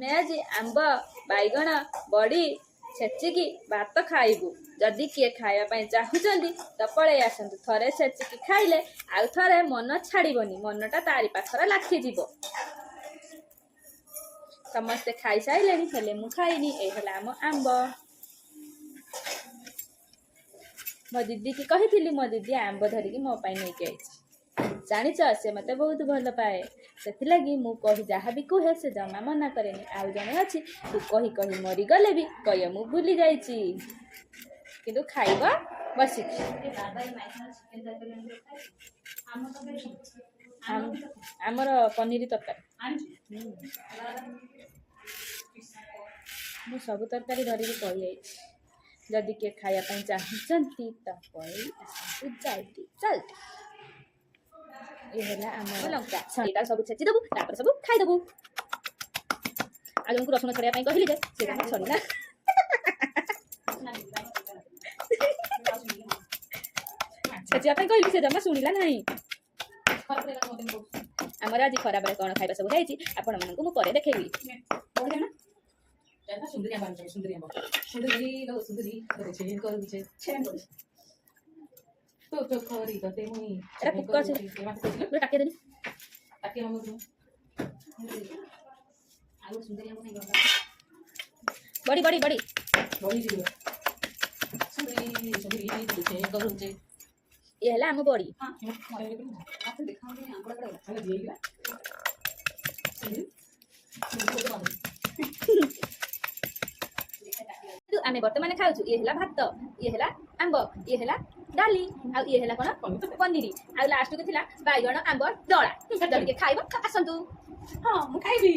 ଆମେ ଆଜି ଆମ୍ବ ବାଇଗଣ ବଡ଼ି ଛେଚିକି ଭାତ ଖାଇବୁ। ଯଦି କିଏ ଖାଇବା ପାଇଁ ଚାହୁଁଛନ୍ତି ତ ପଳେଇ ଆସନ୍ତୁ। ଥରେ ଛେଚିକି ଖାଇଲେ ଆଉ ଥରେ ମନ ଛାଡ଼ିବନି, ମନଟା ତାରି ପାଖରେ ଲାଖିଯିବ। ସମସ୍ତେ ଖାଇସାରିଲେଣି, ହେଲେ ମୁଁ ଖାଇନି। ଏଇ ହେଲା ଆମ ଆମ୍ବ। ମୋ ଦିଦିକି କହିଥିଲି, ମୋ ଦିଦି ଆମ୍ବ ଧରିକି ମୋ ପାଇଁ ନେଇକି ଆଇଛି। ଜାଣିଛ, ସେ ମୋତେ ବହୁତ ଭଲ ପାଏ। ସେଥିଲାଗି ମୁଁ ଯାହା ବି କୁହେ ସେ ଜମା ମନା କରେନି। ଆଉ ଜଣେ ଅଛି, ତୁ କହି କହି ମରିଗଲେ ବି କହିବ ମୁଁ ଭୁଲି ଯାଇଛି, କିନ୍ତୁ ଖାଇବ ବସିକି। ଆମର ପନିର ତରକାରୀ। ମୁଁ ସବୁ ତରକାରୀ ଧରିକି ପଳେଇଯାଇଛି। ଯଦି କିଏ ଖାଇବା ପାଇଁ ଚାହୁଁଛନ୍ତି ତ ପଳେଇ ଆସନ୍ତୁ ଜଲ୍ଦି ଜଲ୍ଦି। ये है आम लंका सईटा सब छेची देबू तापर सब खाई देबू। आ जनको रसुण छड़िया पई कहली जे से छड़ीला छेचिया पई कहली से जमा सुनिला नाही। हमर आज खरा बेले कोन खाइबा सब हेची आपण मन को मु परे देखेबी। बोल ना जाना सुंदरिया बान सुंदरिया छेन कर छे छेन कर तो खरी गते मुई एटा कुकर से ले टाके देनी टाके हम आलू सुंदरिया बनै गला बड़ी बड़ी बड़ी बड़ी दियो सुंदरी छे करू छे ये हला हम बड़ी हां मारे आपन दिखाओ नहीं आंकड़ा करा चल दिएगा आमे वर्तमान खाउछु। ये हला भात, ये हला आंब, ये हला डाली आ ये हला कोन पनीर आ लास्ट के थिला बाइगण आंब दळा। जल्दी के खाइबो आसंतु। हां मु खाइबी।